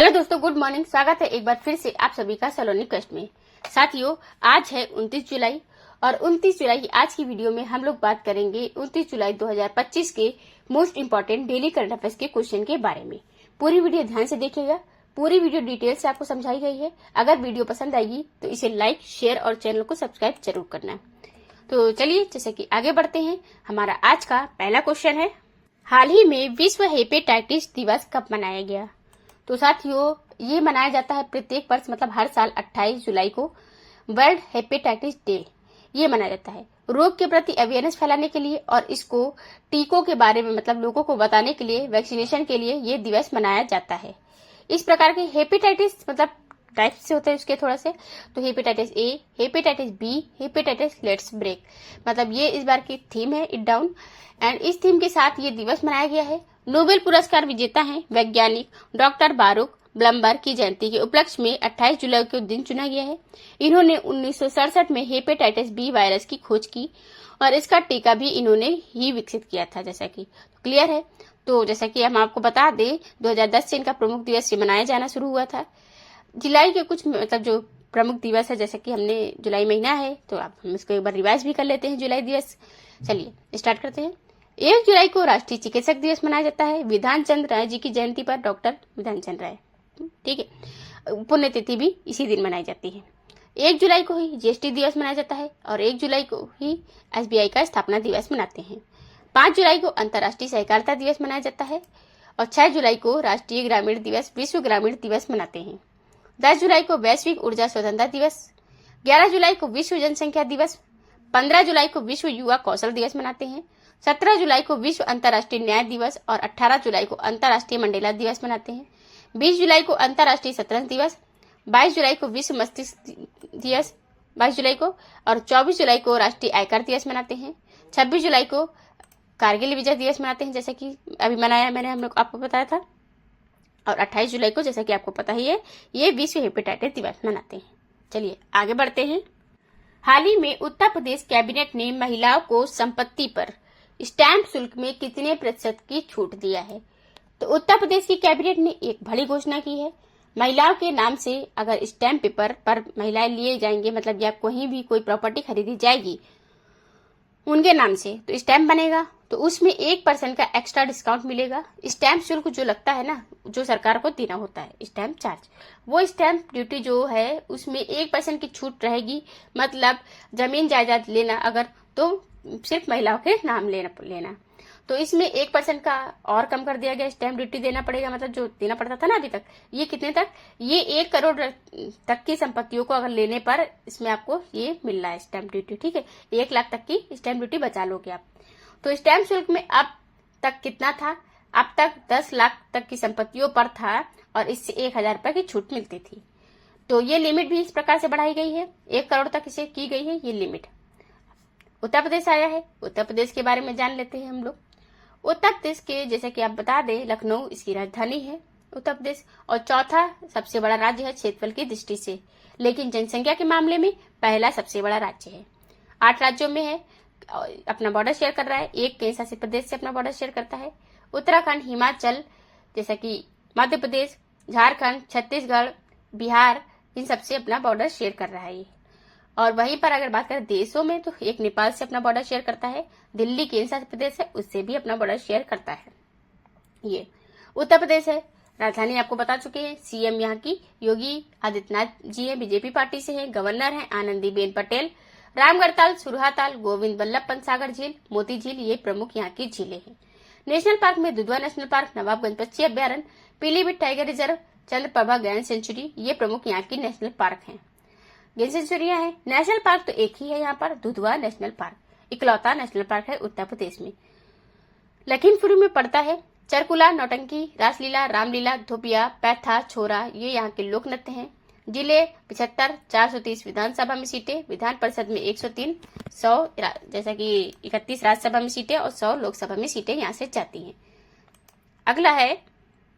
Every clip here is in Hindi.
हेलो दोस्तों, गुड मॉर्निंग। स्वागत है एक बार फिर से आप सभी का सलोनी क्वेस्ट में। साथियों, आज है 29 जुलाई और 29 जुलाई की आज की वीडियो में हम लोग बात करेंगे 29 जुलाई 2025 के most important daily current affairs के क्वेश्चन के बारे में। पूरी वीडियो ध्यान से देखिएगा, पूरी वीडियो डिटेल से आपको समझाई गई है। अगर वीडियो पसंद आएगी तो इसे लाइक, शेयर और चैनल को सब्सक्राइब जरूर करना। तो चलिए जैसे कि आगे बढ़ते हैं। हमारा आज का पहला क्वेश्चन है, हाल ही में विश्व हेपेटाइटिस दिवस कब मनाया गया? तो साथियों, ये मनाया जाता है प्रत्येक वर्ष, मतलब हर साल 28 जुलाई को वर्ल्ड हेपेटाइटिस डे ये मनाया जाता है। रोग के प्रति अवेयरनेस फैलाने के लिए और इसको टीकों के बारे में मतलब लोगों को बताने के लिए, वैक्सीनेशन के लिए ये दिवस मनाया जाता है। इस प्रकार के हेपेटाइटिस मतलब टाइप्स से होते हैं उसके थोड़ा से, तो hepatitis A, hepatitis B, hepatitis let's break, मतलब ये इस बार की थीम है, इट डाउन। एंड इस थीम के साथ ये दिवस मनाया गया है। नोबेल पुरस्कार विजेता हैं वैज्ञानिक डॉक्टर बारूक ब्लम्बर की जयंती के उपलक्ष्य में 28 जुलाई को दिन चुना गया है। इन्होंने 1967 में हेपेटाइटिस बी वायरस की खोज की और इसका टीका भी इन्होंने ही विकसित किया था, जैसा कि क्लियर है। तो जैसा कि हम आपको बता दें, 2010 से इनका प्रमुख दिवस मनाया जाना शुरू हुआ था। जुलाई के कुछ मतलब जो प्रमुख दिवस है, जैसे कि हमने जुलाई महीना है तो अब हम इसको एक बार रिवाइज भी कर लेते हैं जुलाई दिवस। चलिए स्टार्ट करते हैं। 1 जुलाई को राष्ट्रीय चिकित्सक दिवस मनाया जाता है। विधान चंद्र राय जी की जयंती पर डॉक्टर विधान चंद्र राय, ठीक है, पुण्यतिथि भी इसी दिन मनाई जाती है। 1 जुलाई को ही जीएसटी दिवस मनाया जाता है और 1 जुलाई को ही एसबीआई का स्थापना दिवस मनाते हैं। 5 जुलाई को अंतर्राष्ट्रीय सहकारिता दिवस मनाया जाता है और 6 जुलाई को राष्ट्रीय ग्रामीण दिवस, विश्व ग्रामीण दिवस मनाते हैं। 10 जुलाई को वैश्विक ऊर्जा स्वतंत्रता दिवस, 11 जुलाई को विश्व जनसंख्या दिवस, 15 जुलाई को विश्व युवा कौशल दिवस मनाते हैं, 17 जुलाई को विश्व अंतर्राष्ट्रीय न्याय दिवस और 18 जुलाई को अंतर्राष्ट्रीय मंडेला दिवस मनाते हैं। 20 जुलाई को अंतर्राष्ट्रीय शतरंज दिवस, 22 जुलाई को विश्व मस्तिष्क दिवस 22 जुलाई को, और 24 जुलाई को राष्ट्रीय आयकर दिवस मनाते हैं। 26 जुलाई को कारगिल विजय दिवस मनाते हैं, जैसे कि अभी मनाया मैंने हम लोग आपको बताया था। और 28 जुलाई को, जैसा कि आपको पता ही है, ये विश्व हेपेटाइटिस दिवस मनाते हैं। चलिए आगे बढ़ते हैं। हाल ही में उत्तर प्रदेश कैबिनेट ने महिलाओं को संपत्ति पर स्टैंप शुल्क में कितने प्रतिशत की छूट दिया है? तो उत्तर प्रदेश की कैबिनेट ने एक बड़ी घोषणा की है। महिलाओं के नाम से अगर स्टैंप पेपर पर महिलाएं लिए जाएंगे, मतलब या कहीं भी कोई प्रॉपर्टी खरीदी जाएगी उनके नाम से, तो स्टैंप बनेगा तो उसमें 1% का एक्स्ट्रा डिस्काउंट मिलेगा। स्टैंप शुल्क जो लगता है ना, जो सरकार को देना होता है स्टैंप चार्ज, वो स्टैंप ड्यूटी जो है उसमें 1% की छूट रहेगी। मतलब जमीन जायदाद लेना अगर, तो सिर्फ महिलाओं के नाम लेना तो इसमें 1% का और कम कर दिया गया। स्टैंप ड्यूटी देना पड़ेगा, मतलब जो देना पड़ता था ना अभी तक, ये कितने तक, ये 1 करोड़ तक की संपत्तियों को अगर लेने पर इसमें आपको ये मिल रहा है स्टैंप ड्यूटी, ठीक है। 1 लाख तक की स्टैंप ड्यूटी बचा लोगे आप। तो स्टैंप शुल्क में अब तक कितना था? अब तक 10 लाख तक की संपत्तियों पर था और इससे 1000 रुपए की छूट मिलती थी। तो ये लिमिट भी इस प्रकार से बढ़ाई गई है, 1 करोड़ तक इसे की गई है ये लिमिट। उत्तर प्रदेश आया है, उत्तर प्रदेश के बारे में जान लेते हैं हम लोग। उत्तर प्रदेश के, जैसे कि आप बता दें, लखनऊ इसकी राजधानी है उत्तर प्रदेश, और चौथा सबसे बड़ा राज्य है क्षेत्रफल की दृष्टि से, लेकिन जनसंख्या के मामले में पहला सबसे बड़ा राज्य है। 8 राज्यों में है, अपना बॉर्डर शेयर कर रहा है। 1 केंद्र शासित प्रदेश से अपना बॉर्डर शेयर करता है। उत्तराखंड, हिमाचल, जैसा कि मध्य प्रदेश, झारखंड, छत्तीसगढ़, बिहार, इन सबसे अपना बॉर्डर शेयर कर रहा है। और वहीं पर अगर बात करें देशों में, तो एक नेपाल से अपना बॉर्डर शेयर करता है। दिल्ली केंद्र शासित प्रदेश है, उससे भी अपना बॉर्डर शेयर करता है। ये उत्तर प्रदेश है। राजधानी आपको बता चुके हैं। सीएम यहाँ की योगी आदित्यनाथ जी है, बीजेपी पार्टी से है। गवर्नर है आनंदीबेन पटेल। रामगढ़ ताल, सुरहा ताल, गोविंद बल्लभ पंत सागर झील, मोती झील, ये प्रमुख यहाँ की झीलें हैं। नेशनल पार्क में दुधवा नेशनल पार्क, नवाबगंज पक्षी अभ्यारण्य, पीलीभीत टाइगर रिजर्व, चंद्रप्रभा गैंड सेंचुरी, ये प्रमुख यहाँ की नेशनल पार्क हैं। गेंद सेंचुरियां हैं। नेशनल पार्क तो एक ही है यहाँ पर, दुधवा नेशनल पार्क, इकलौता नेशनल पार्क है उत्तर प्रदेश में। लखीमपुर में पड़ता है। चरकुला, नौटंकी, रासलीला, रामलीला, धोपिया, पैथा, छोरा, ये यहाँ के लोक नृत्य हैं। जिले 75, 430 विधानसभा में सीटें, विधान परिषद में 103, 100 जैसा कि 31 राज्यसभा में सीटें और 100 लोकसभा में सीटें यहाँ से जाती हैं। अगला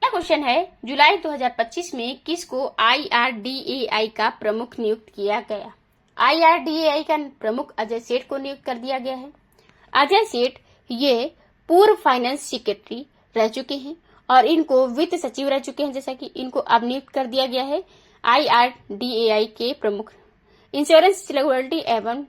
क्वेश्चन है, जुलाई 2025 में किसको IRDAI का प्रमुख नियुक्त किया गया? IRDAI का प्रमुख अजय सेठ को नियुक्त कर दिया गया है। अजय सेठ ये पूर्व फाइनेंस सेक्रेटरी रह चुके हैं और इनको वित्त सचिव रह चुके हैं, जैसा कि इनको अब नियुक्त कर दिया गया है IRDAI के प्रमुख। इंश्योरेंस रेगुलेटरी एवं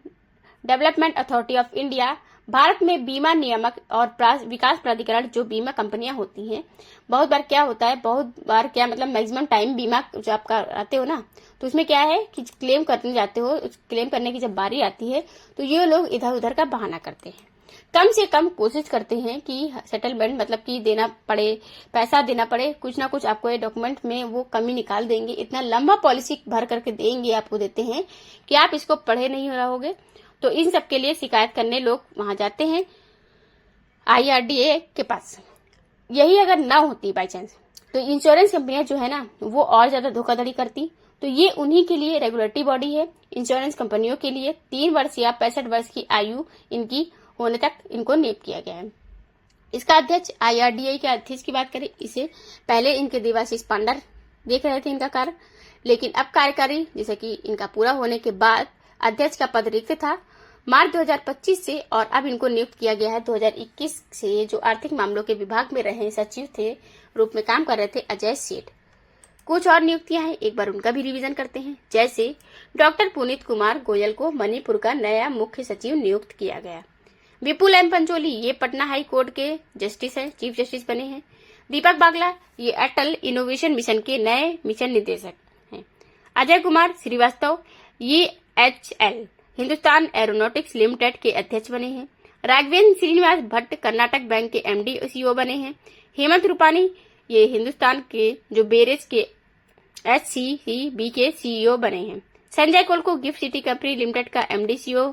development authority of India, Bharat में बीमा नियामक और विकास प्राधिकरण, जो बीमा कंपनियां होती हैं, बहुत बार क्या होता है, बहुत बार क्या मतलब मैक्सिमम टाइम बीमा जो आप आते हो ना, तो उसमें क्या है कि क्लेम करने जाते हो, क्लेम करने की जब बारी आती है तो ये लोग इधर उधर का बहाना करते हैं। कम से कम कोशिश करते हैं कि सेटलमेंट मतलब कि देना पड़े, पैसा देना पड़े, कुछ ना कुछ आपको डॉक्यूमेंट में वो कमी निकाल देंगे, इतना लंबा पॉलिसी भर करके देंगे, आपको देते हैं कि आप इसको पढ़े नहीं रहोगे। तो इन सब के लिए शिकायत करने लोग वहां जाते हैं IRDA के पास। यही अगर ना होती बाई चांस, तो इंश्योरेंस कंपनियां जो है ना वो और ज्यादा धोखाधड़ी करती। तो ये उन्हीं के लिए रेगुलेटरी बॉडी है, इंश्योरेंस कंपनियों के लिए 3 वर्ष या 65 वर्ष की आयु इनकी होने तक इनको नियुक्त किया गया है। इसका अध्यक्ष IRDA के अध्यक्ष की बात करें, इसे पहले इनके देवाशीष पांडर देख रहे थे इनका कार्य, लेकिन अब कार्यकारी जैसे कि इनका पूरा होने के बाद अध्यक्ष का पद रिक्त था मार्च 2025 से, और अब इनको नियुक्त किया गया है 2021 से, जो आर्थिक मामलों के विभाग में रहे सचिव थे रूप में काम कर रहे थे अजय सेठ। कुछ और नियुक्तियां हैं, एक बार उनका भी रिवीजन करते हैं। जैसे डॉक्टर पुनीत कुमार गोयल को मणिपुर का नया मुख्य सचिव नियुक्त किया गया। विपुल एम पंचोली ये पटना हाई कोर्ट के जस्टिस है, चीफ जस्टिस बने हैं। दीपक बागला ये अटल इनोवेशन मिशन के नए मिशन निदेशक हैं। अजय कुमार श्रीवास्तव ये HL हिंदुस्तान एरोनॉटिक्स लिमिटेड के अध्यक्ष बने हैं। राघवेंद्र श्रीनिवास भट्ट कर्नाटक बैंक के MD और CEO बने हैं। हेमंत रूपानी ये हिंदुस्तान के जो बेरेज के HCCB के CEO बने हैं। संजय कोल को गिफ्ट सिटी कंपनी लिमिटेड का MD CEO,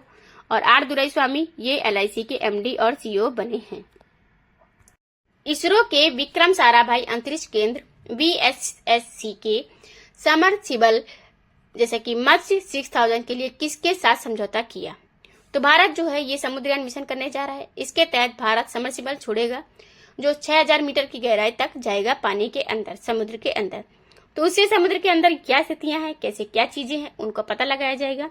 और R दुराई स्वामी ये LIC के MD और CEO बने हैं। इसरो के विक्रम साराभाई अंतरिक्ष केंद्र VSSC के समरसिबल जैसे कि मत्स्य 6000 के लिए किसके साथ समझौता किया? तो भारत जो है ये समुद्रयान मिशन करने जा रहा है। इसके तहत भारत समरसिबल छोड़ेगा जो 6000 मीटर की गहराई तक जाएगा पानी के अंदर, समुद्र के अंदर। तो उससे समुद्र के अंदर क्या स्थितियां हैं, कैसे क्या चीजें हैं, उनको पता लगाया जाएगा,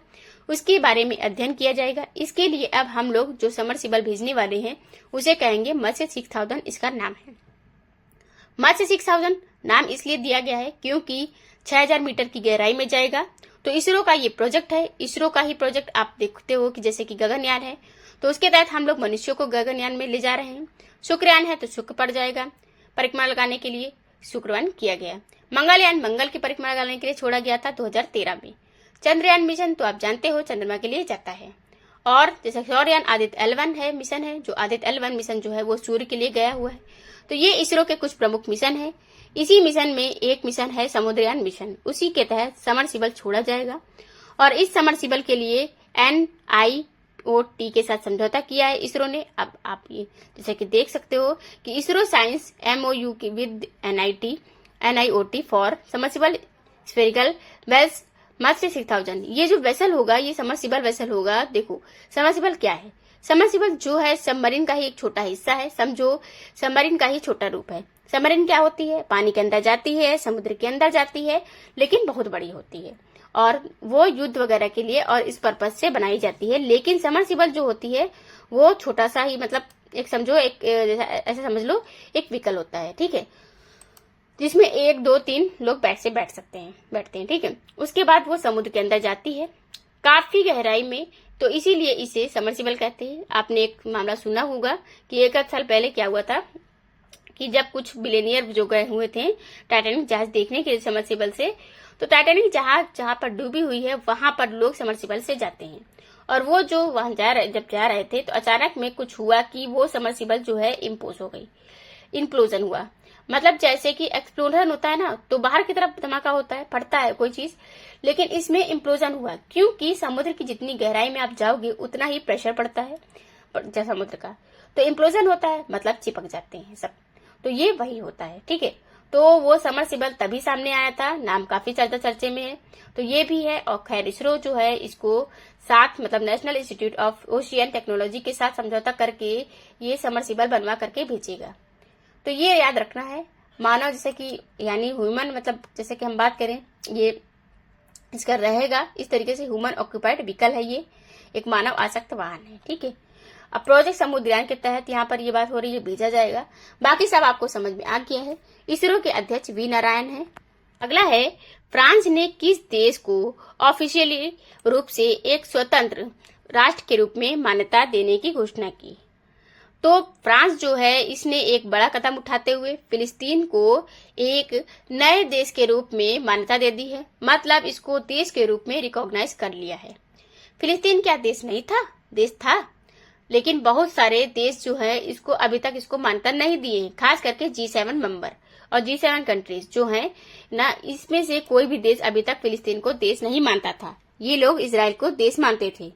उसके बारे में अध्ययन किया जाएगा। इसके लिए अब हम लोग जो समरसिबल भेजने वाले हैं उसे कहेंगे मत्स्य 6000, इसका नाम है। मत्स्य 6000 नाम इसलिए दिया गया है क्योंकि 6000 मीटर की गहराई में जाएगा। तो इसरो का ये प्रोजेक्ट है, इसरो का ही प्रोजेक्ट आप देखते हो कि जैसे कि गगनयान है, तो उसके तहत हम लोग मनुष्यों को गगनयान में ले जा रहे हैं। शुक्रयान है तो शुक्र पड़ जाएगा, परिक्रमा लगाने के लिए शुक्रयान किया गया। मंगलयान मंगल की परिक्रमा लगाने के लिए छोड़ा गया था 2013 में। चंद्रयान मिशन तो आप जानते हो चंद्रमा के लिए जाता है। और जैसे सौरयान आदित्य L1 है, मिशन है, जो आदित्य L1 मिशन जो है वो सूर्य के लिए गया हुआ है। तो ये इसरो के कुछ प्रमुख मिशन है। इसी मिशन में एक मिशन है समुद्रयान मिशन, उसी के तहत समरसिबल छोड़ा जाएगा, और इस समरसिबल के लिए NIOT के साथ समझौता किया है इसरो ने। अब आप ये जैसे कि देख सकते हो कि इसरो साइंस MOU की with NIOT for submersible spherical vessels Matsya 6000। ये जो वेसल होगा ये समरसिबल वेसल होगा। देखो समरसिबल क्या है, समरसिबल जो है सबमरीन का ही एक छोटा हिस्सा है, समझो सबमरीन का ही छोटा रूप है। सबमरीन क्या होती है, पानी के अंदर जाती है, समुद्र के अंदर जाती है, लेकिन बहुत बड़ी होती है, और वो युद्ध वगैरह के लिए और इस पर्पज से बनाई जाती है। लेकिन समरसिबल जो होती है वो छोटा सा ही, मतलब एक समझो एक ऐसे समझ लो एक व्हीकल होता है, ठीक है, जिसमें 1 2 3 लोग बैठते हैं, ठीक है। उसके बाद वो समुद्र के अंदर जाती है काफी गहराई में, तो इसीलिए इसे समरसिबल कहते हैं। आपने एक मामला सुना होगा कि 1 साल पहले क्या हुआ था कि जब कुछ बिलियनियर जो गए हुए थे टाइटैनिक जहाज देखने के लिए समरसिबल से, तो टाइटैनिक जहाज जहां पर डूबी हुई है वहां पर लोग समरसिबल से जाते हैं, और वो जो वहां जब जा रहे थे तो अचानक में कुछ हुआ कि वो समरसिबल जो है इम्पोज हो गई, इम्प्लोजन हुआ। मतलब जैसे कि एक्सप्लोजन होता है ना, तो बाहर की तरफ धमाका होता है, फटता है कोई चीज, लेकिन इसमें इम्प्लोजन हुआ क्योंकि समुद्र की जितनी गहराई में आप जाओगे उतना ही प्रेशर पड़ता है समुद्र का, तो इम्प्लोजन होता है, मतलब चिपक जाते हैं सब। तो ये वही होता है, ठीक है। तो वो समरसिबल तभी सामने आया था, नाम काफी ज्यादा चर्चे में है, तो ये भी है। और खैर इसरो जो है इसको साथ मतलब national institute of ocean technology के साथ समझौता करके ये समरसिबल बनवा करके भेजेगा। तो ये याद रखना है, मानव जैसे कि यानी ह्यूमन, मतलब जैसे कि हम बात करें ये इसका रहेगा इस तरीके से, ह्यूमन ऑक्यूपाइड व्हीकल है, ये एक मानव आसक्त वाहन है, ठीक है। अब प्रोजेक्ट समुद्रयान के तहत यहाँ पर ये बात हो रही है, भेजा जाएगा। बाकी सब आपको समझ में आ गया है। इसरो के अध्यक्ष वी नारायण है। अगला है, फ्रांस ने किस देश को ऑफिशियली रूप से एक स्वतंत्र राष्ट्र के रूप में मान्यता देने की घोषणा की? तो फ्रांस जो है इसने एक बड़ा कदम उठाते हुए फिलिस्तीन को एक नए देश के रूप में मान्यता दे दी है। मतलब इसको देश के रूप में रिकॉग्नाइज कर लिया है। फिलिस्तीन क्या देश नहीं था? देश था, लेकिन बहुत सारे देश जो है इसको अभी तक इसको मान्यता नहीं दिए हैं, खास करके G7 मेंबर और G7 कंट्रीज जो हैं ना, इसमें से कोई भी देश अभी तक फिलिस्तीन को देश नहीं मानता था। ये लोग इजराइल को देश मानते थे,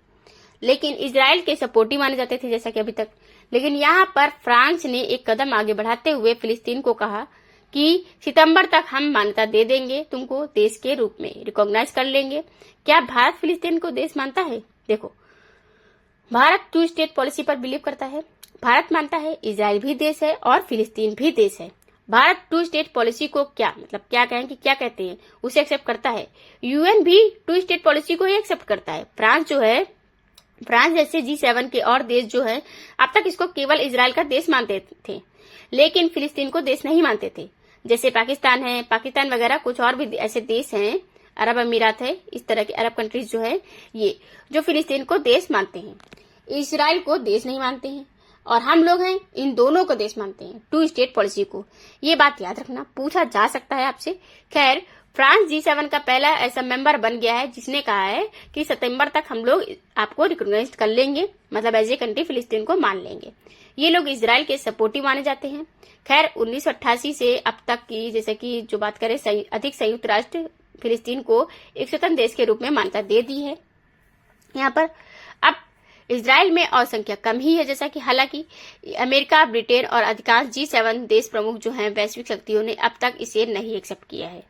लेकिन इजराइल के सपोर्टी माने जाते थे जैसा कि अभी तक। लेकिन यहाँ पर फ्रांस ने एक कदम आगे बढ़ाते हुए फिलिस्तीन को कहा कि सितंबर तक हम मान्यता दे देंगे, तुमको देश के रूप में रिकॉग्नाइज कर लेंगे। क्या भारत फिलिस्तीन को देश मानता है? देखो, भारत 2 स्टेट पॉलिसी पर बिलीव करता है। भारत मानता है इजराइल भी देश है और फिलिस्तीन भी देश है। भारत 2 स्टेट पॉलिसी को क्या मतलब क्या कहें कि क्या कहते हैं, उसे एक्सेप्ट करता है। यूएन भी 2 स्टेट पॉलिसी को ही एक्सेप्ट करता है। फ्रांस जैसे G7 के और देश जो है अब तक इसको केवल इजराइल का देश मानते थे, लेकिन फिलिस्तीन को देश नहीं मानते थे। जैसे पाकिस्तान है, पाकिस्तान वगैरह कुछ और भी ऐसे देश हैं, अरब अमीरात है, इस तरह के अरब कंट्रीज जो है ये जो फिलिस्तीन को देश मानते हैं, इजराइल को देश नहीं मानते हैं। और हम लोग हैं इन दोनों को देश मानते हैं, 2 स्टेट पॉलिसी को। ये बात याद रखना, पूछा जा सकता है आपसे। खैर, फ्रांस G7 का पहला ऐसा मेंबर बन गया है जिसने कहा है कि सितंबर तक हम लोग आपको रिकॉग्नाइज कर लेंगे, मतलब एज ए कंट्री फिलिस्तीन को मान लेंगे। ये लोग इजराइल के सपोर्टिव माने जाते हैं। खैर, 1988 से अब तक की जैसे कि जो बात करें, अधिक संयुक्त राष्ट्र फिलिस्तीन को एक स्वतंत्र देश के रूप में मान्यता दे दी है। यहाँ पर अब इजराइल में और संख्या कम ही है, जैसा कि हालांकि अमेरिका, ब्रिटेन और अधिकांश G7 देश प्रमुख जो हैं वैश्विक शक्तियों ने अब तक इसे नहीं एक्सेप्ट किया है।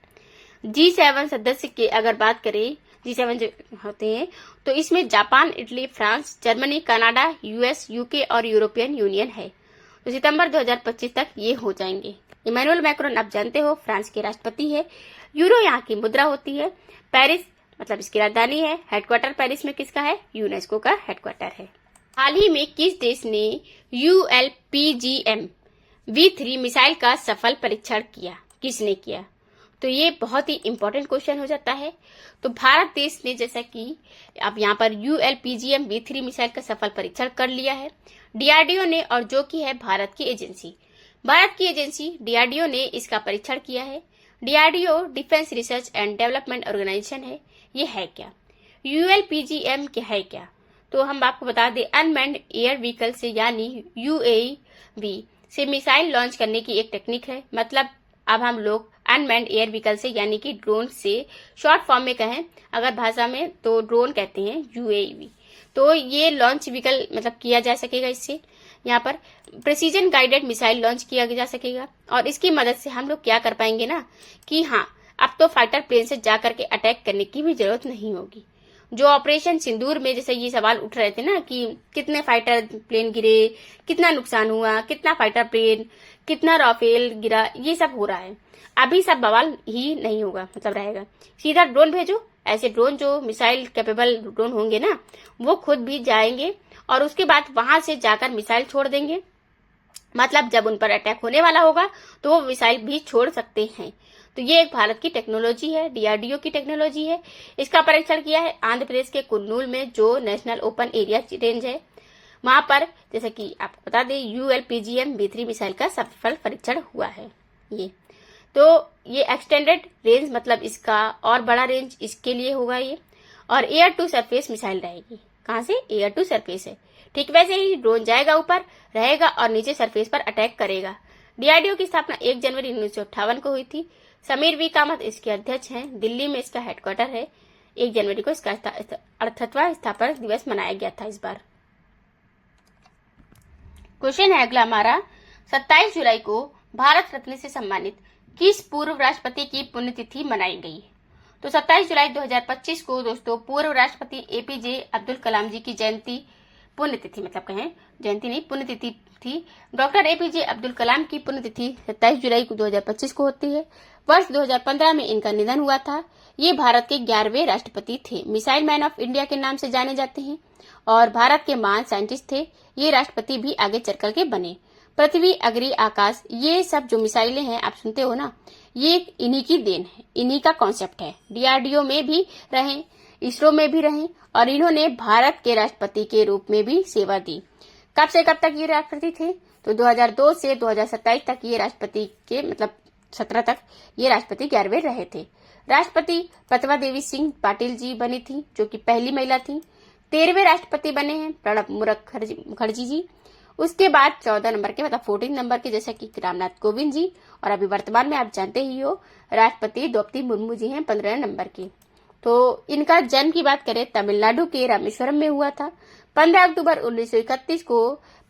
G7 सदस्य की अगर बात करें, G7 जो होते हैं तो इसमें Japan, Italy, France, Germany, Canada, US, UK और यूरोपियन यूनियन है। तो सितंबर 2025 तक ये हो जाएंगे। इमैनुअल मैक्रोन आप जानते हो फ्रांस के राष्ट्रपति है। यूरो यहाँ की मुद्रा होती है। पेरिस मतलब इसकी राजधानी है। हेडक्वार्टर पेरिस में किसका है? यूनेस्को का हेडक्वार्टर है। हाल ही में किस देश ने ULPGM V3 मिसाइल का सफल परीक्षण किया? किसने किया? तो ये बहुत ही इंपॉर्टेंट क्वेश्चन हो जाता है। तो भारत देश ने जैसा कि अब यहाँ पर ULPGM V3 मिसाइल का सफल परीक्षण कर लिया है DRDO ने, और जो कि है भारत की एजेंसी DRDO ने इसका परीक्षण किया है। DRDO defence research and development organisation है। ये है क्या? ULPGM क्या है क्या? तो हम आपको बता दें, अनमैन्ड एयर व्हीकल से यानी UAV से मिसाइल लॉन्च करने की एक टेक्निक है। मतलब अब हम लोग अनमैन्ड एयर व्हीकल से यानी कि ड्रोन से, शॉर्ट फॉर्म में कहें अगर भाषा में तो ड्रोन कहते हैं UAV। तो ये लॉन्च व्हीकल मतलब किया जा सकेगा। इससे यहाँ पर प्रिसीजन गाइडेड मिसाइल लॉन्च किया जा सकेगा, और इसकी मदद से हम लोग क्या कर पाएंगे ना कि हाँ, अब तो फाइटर प्लेन से जा करके अटैक करने की भी जरूरत नहीं होगी। जो ऑपरेशन सिंदूर में जैसे ये सवाल उठ रहे थे ना कि कितने फाइटर प्लेन गिरे, कितना नुकसान हुआ, कितना फाइटर प्लेन, कितना राफेल गिरा, ये सब हो रहा है। अभी सब बवाल ही नहीं होगा, मतलब रहेगा सीधा ड्रोन भेजो। ऐसे ड्रोन जो मिसाइल कैपेबल ड्रोन होंगे ना, वो खुद भी जाएंगे और उसके बाद वहां से जाकर मिसाइल छोड़ देंगे। मतलब जब उन पर अटैक होने वाला होगा तो वो मिसाइल भी छोड़ सकते हैं। तो ये एक भारत की टेक्नोलॉजी है, DRDO की टेक्नोलॉजी है। इसका परीक्षण किया है आंध्र प्रदेश के कुर्नूल में, जो नेशनल ओपन एरिया रेंज है वहां पर। जैसे कि आपको बता दें, ULPGM V3 मिसाइल का सफल परीक्षण हुआ है। ये एक्सटेंडेड रेंज मतलब इसका और बड़ा रेंज इसके लिए होगा ये, और एयर टू सरफेस मिसाइल रहेगी। कहां से? एयर टू सरफेस है। ठीक वैसे ही ड्रोन जाएगा ऊपर रहेगा और नीचे सरफेस पर अटैक करेगा। DRDO की स्थापना 1 जनवरी 1958 को हुई थी। समीर वी कामत इसके अध्यक्ष हैं। दिल्ली में इसका हेडक्वार्टर है। 1 जनवरी को इसका 68वां स्थापना दिवस मनाया गया था इस बार। क्वेश्चन है अगला हमारा, 27 जुलाई को भारत रत्न से सम्मानित किस पूर्व राष्ट्रपति की पुण्यतिथि मनाई गई? तो 27 जुलाई 2025 को दोस्तों पूर्व राष्ट्रपति APJ अब्दुल कलाम जी की जयंती पुण्यतिथि, मतलब कहें जयंती नहीं, पुण्यतिथि थी। डॉक्टर एपीजे अब्दुल कलाम की पुण्यतिथि 27 जुलाई 2025 को होती है। वर्ष 2015 में इनका निधन हुआ था। ये भारत के 11वें राष्ट्रपति थे। मिसाइल मैन ऑफ इंडिया के नाम से जाने जाते हैं और भारत के महान साइंटिस्ट थे। ये राष्ट्रपति भी आगे चलकर के बने। पृथ्वी, अग्नि, आकाश, ये सब जो मिसाइलें हैं आप सुनते हो ना, ये इन्हीं की देन है, इन्हीं का कॉन्सेप्ट है। डीआरडीओ में भी रहे, इसरो में भी रहे और इन्होंने भारत के राष्ट्रपति के रूप में भी सेवा दी। कब से कब तक ये राष्ट्रपति थे? तो 2002 से 2027 तक ये राष्ट्रपति के, मतलब 17 तक ये राष्ट्रपति 11वें रहे थे। राष्ट्रपति प्रतिभा देवी सिंह पाटिल जी बनी थी, जो कि पहली महिला थी। 13वें राष्ट्रपति बने हैं प्रणब मुखर्जी जी। उसके बाद 14 नंबर के, मतलब 14 नंबर के, जैसा कि रामनाथ कोविंद जी। और अभी वर्तमान में आप जानते ही हो राष्ट्रपति द्रौपदी मुर्मू जी हैं 15 नंबर की। तो इनका जन्म की बात करें तमिलनाडु के रामेश्वरम में हुआ था। 15 अक्टूबर 1931 को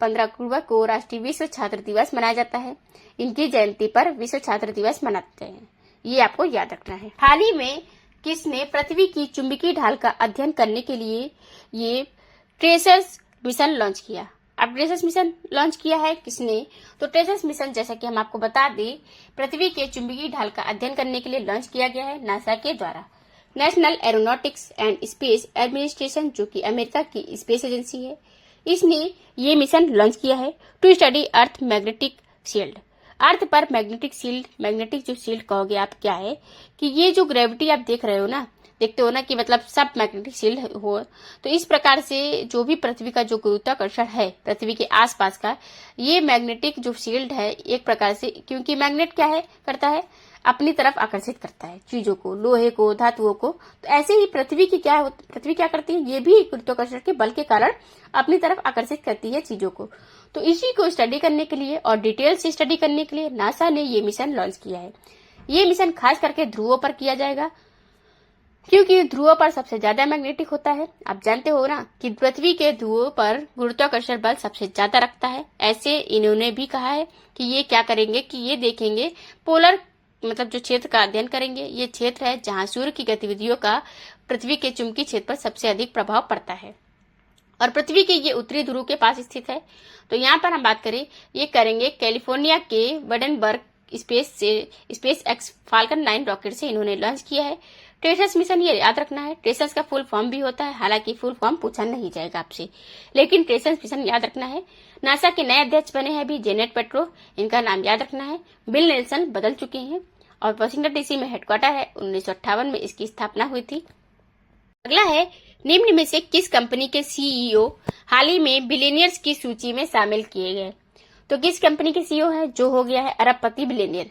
15 अक्टूबर को राष्ट्रीय विश्व छात्र दिवस मनाया जाता है। इनकी जयंती पर विश्व छात्र दिवस मनाते हैं, ये आपको याद रखना है। हाल ही में किसने पृथ्वी की चुंबकीय ढाल का अध्ययन करने के लिए ये ट्रेसर्स मिशन लॉन्च किया? अब ट्रेसर्स मिशन लॉन्च किया है किसने? तो ट्रेसर्स मिशन, जैसा कि हम आपको बता दें, पृथ्वी के चुंबकीय ढाल का अध्ययन करने के लिए लॉन्च किया गया है नासा के द्वारा। National aeronautics and space administration, जो कि अमेरिका की स्पेस एजेंसी है, इसने ये मिशन लॉन्च किया है to study earth magnetic shield. Earth पर मैग्नेटिक शील्ड, मैग्नेटिक जो शील्ड कहोगे आप, क्या है कि ये जो ग्रेविटी आप देख रहे हो ना, देखते हो ना कि मतलब सब मैग्नेटिक शील्ड हो, तो इस प्रकार से जो भी पृथ्वी का जो गुरुत्वाकर्षण है पृथ्वी के आसपास का, ये मैग्नेटिक जो शील्ड है एक प्रकार से, क्योंकि मैग्नेट क्या है करता है, अपनी तरफ आकर्षित करता है चीजों को, लोहे को, धातुओं को। तो ऐसे ही पृथ्वी क्या करती है, ये भी गुरुत्वाकर्षण के बल के कारण अपनी तरफ आकर्षित करती है चीजों को। तो इसी को स्टडी करने के लिए और डिटेल से स्टडी करने के लिए नासा ने ये मिशन लॉन्च किया है। ये मिशन खास करके ध्रुवों पर किया जाएगा, क्योंकि ध्रुवों पर सबसे ज्यादा मैग्नेटिक होता है। आप जानते हो ना कि पृथ्वी के ध्रुवों पर गुरुत्वाकर्षण बल सबसे ज्यादा रखता है। ऐसे इन्होंने भी कहा है कि ये क्या करेंगे कि ये देखेंगे पोलर, मतलब जो क्षेत्र का अध्ययन करेंगे, ये क्षेत्र है जहां सूर्य की गतिविधियों का पृथ्वी के चुंबकीय क्षेत्र पर सबसे अधिक प्रभाव पड़ता है और पृथ्वी के ये उत्तरी ध्रुव के पास स्थित है। तो यहाँ पर हम बात करें, ये करेंगे कैलिफोर्निया के वडेनबर्ग स्पेस एक्स फाल्कन 9 रॉकेट से इन्होंने लॉन्च किया है। ट्रेसर्स मिशन, ये याद रखना है, ट्रेसर्स का फुल फॉर्म भी होता है, हालांकि फुल फॉर्म पूछा नहीं जाएगा आपसे, लेकिन ट्रेसर्स मिशन याद रखना है। नासा के नए अध्यक्ष बने हैं अभी जेनेट पेट्रो, इनका नाम याद रखना है। बिल नेल्सन बदल चुके हैं और वाशिंगटन डीसी में हेडक्वार्टर है। 1958 में इसकी स्थापना हुई थी। अगला है, निम्न में से किस कंपनी के सीईओ हाल ही में बिलियनियर्स की सूची में शामिल किए गए? तो किस कंपनी के सीईओ है जो हो गया है अरबपति बिलियनियर?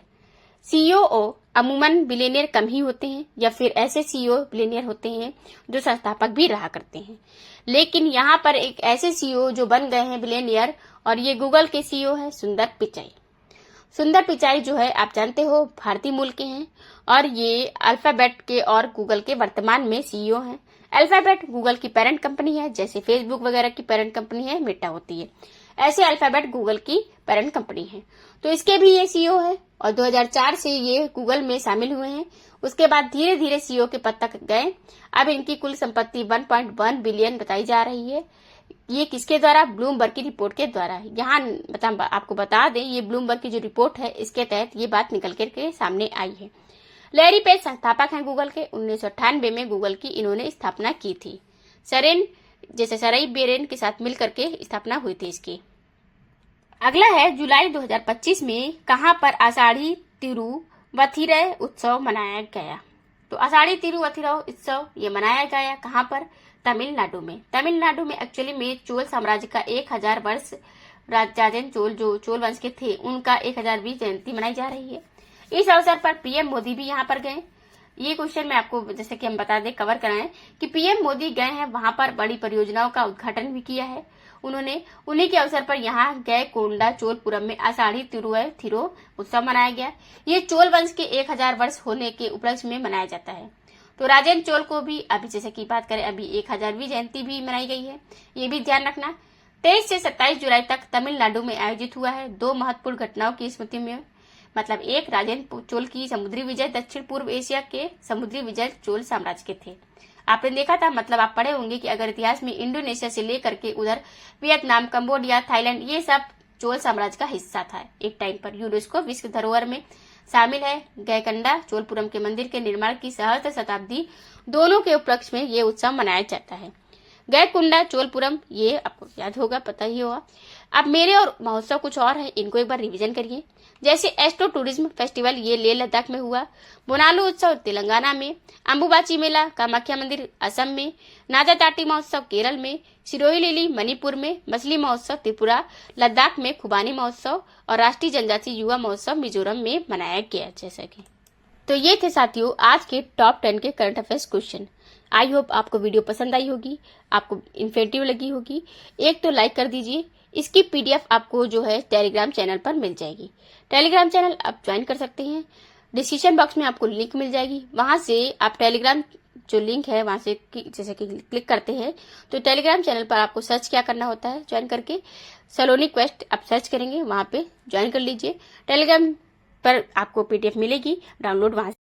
सीईओ अमूमन बिलियनियर कम ही होते हैं, या फिर ऐसे सीईओ बिलियनियर होते हैं जो संस्थापक भी रहा करते हैं। लेकिन यहाँ पर एक ऐसे सीईओ जो बन गए हैं बिलियनियर, और ये गूगल के सीईओ है सुंदर पिचाई। सुंदर पिचाई जो है आप जानते हो भारतीय मूल के हैं और ये अल्फाबेट के और गूगल के वर्तमान में सीईओ हैं। अल्फाबेट गूगल की पेरेंट कंपनी है, जैसे फेसबुक वगैरह की पेरेंट कंपनी है मेटा होती है, ऐसे अल्फाबेट गूगल की पेरेंट कंपनी है। तो इसके भी ये सीईओ है और 2004 से ये गूगल में शामिल हुए हैं। उसके बाद धीरे धीरे सीईओ के पद तक गए। अब इनकी कुल संपत्ति 1.1 बिलियन बताई जा रही है। ये किसके द्वारा? ब्लूमबर्ग की रिपोर्ट के द्वारा। यहाँ आपको बता दें, ये ब्लूमबर्ग की जो रिपोर्ट है इसके तहत ये बात निकल के सामने आई है। लैरी पेज संस्थापक हैं गूगल के। 1998 में गूगल की इन्होंने स्थापना की थी। सरई बेरेन के साथ मिलकर के स्थापना हुई थी इसकी। अगला है, जुलाई 2025 में कहां पर आषाढ़ी तिरुवथिरय उत्सव मनाया गया? तो आषाढ़ी तिरुवथिरय उत्सव ये मनाया गया कहां पर? तमिलनाडु में। तमिलनाडु में एक्चुअली में चोल साम्राज्य का 1000 वर्ष राजेंद्र चोल जो चोल वंश के थे उनका 1000वीं जयंती मनाई जा रही है। इस अवसर पर पीएम मोदी भी यहाँ पर गए। ये क्वेश्चन मैं आपको जैसे कि हम बता दें कवर कराएं कि पीएम मोदी गए हैं वहां पर, बड़ी परियोजनाओं का उद्घाटन भी किया है उन्होंने। उन्हीं के अवसर पर यहाँ गए कोंडा चोलपुरम में आषाढ़ी तिरुवथिरय उत्सव मनाया गया। ये चोल वंश के 1000 वर्ष होने के उपलक्ष्य में मनाया जाता है। तो राजेंद्र चोल को भी अभी जैसे की बात करें अभी 1000वीं जयंती भी मनाई गई है, ये भी ध्यान रखना। 23 से 27 जुलाई तक तमिलनाडु में आयोजित हुआ है 2 महत्वपूर्ण घटनाओं की स्मृति में। मतलब एक, राजेंद्र चोल की समुद्री विजय, दक्षिण पूर्व एशिया के समुद्री विजय चोल साम्राज्य के थे। आपने देखा था, मतलब आप पढ़े होंगे कि अगर इतिहास में इंडोनेशिया से लेकर के उधर वियतनाम, कंबोडिया, थाईलैंड, ये सब चोल साम्राज्य का हिस्सा था एक टाइम पर। यूनेस्को विश्व धरोहर में शामिल है। गयकंडा चोलपुरम के मंदिर के निर्माण की सहस्त्र शताब्दी दोनों के उपलक्ष्य में ये उत्सव मनाया जाता है। गयकुंडा चोलपुरम, ये आपको याद होगा, पता ही होगा। अब मेले और महोत्सव कुछ और है, इनको एक बार रिवीजन करिए। जैसे एस्ट्रो टूरिज्म फेस्टिवल, ये लेह लद्दाख में हुआ। बोनालू उत्सव तेलंगाना में। अंबुबाची मेला कामाख्या मंदिर असम में। नाजाताटी महोत्सव केरल में। सिरोही लिली मणिपुर में। मछली महोत्सव त्रिपुरा, लद्दाख में खुबानी महोत्सव और राष्ट्रीय जनजाति युवा महोत्सव मिजोरम में मनाया गया। जैसा कि तो ये थे साथियों आज के टॉप 10 के current affairs question. I hope आपको वीडियो पसंद आई होगी, आपको इन्फॉर्मेटिव लगी होगी। एक तो लाइक कर दीजिए। इसकी पीडीएफ आपको जो है टेलीग्राम चैनल पर मिल जाएगी। टेलीग्राम चैनल आप ज्वाइन कर सकते हैं। डिस्क्रिप्शन बॉक्स में आपको लिंक मिल जाएगी, वहां से आप टेलीग्राम जो लिंक है वहां से जैसे कि क्लिक करते हैं तो टेलीग्राम चैनल पर आपको सर्च क्या करना होता है, ज्वाइन करके सलोनी क्वेस्ट आप सर्च करेंगे, वहां पे ज्वाइन कर लीजिए। टेलीग्राम पर आपको पीडीएफ मिलेगी, डाउनलोड वहां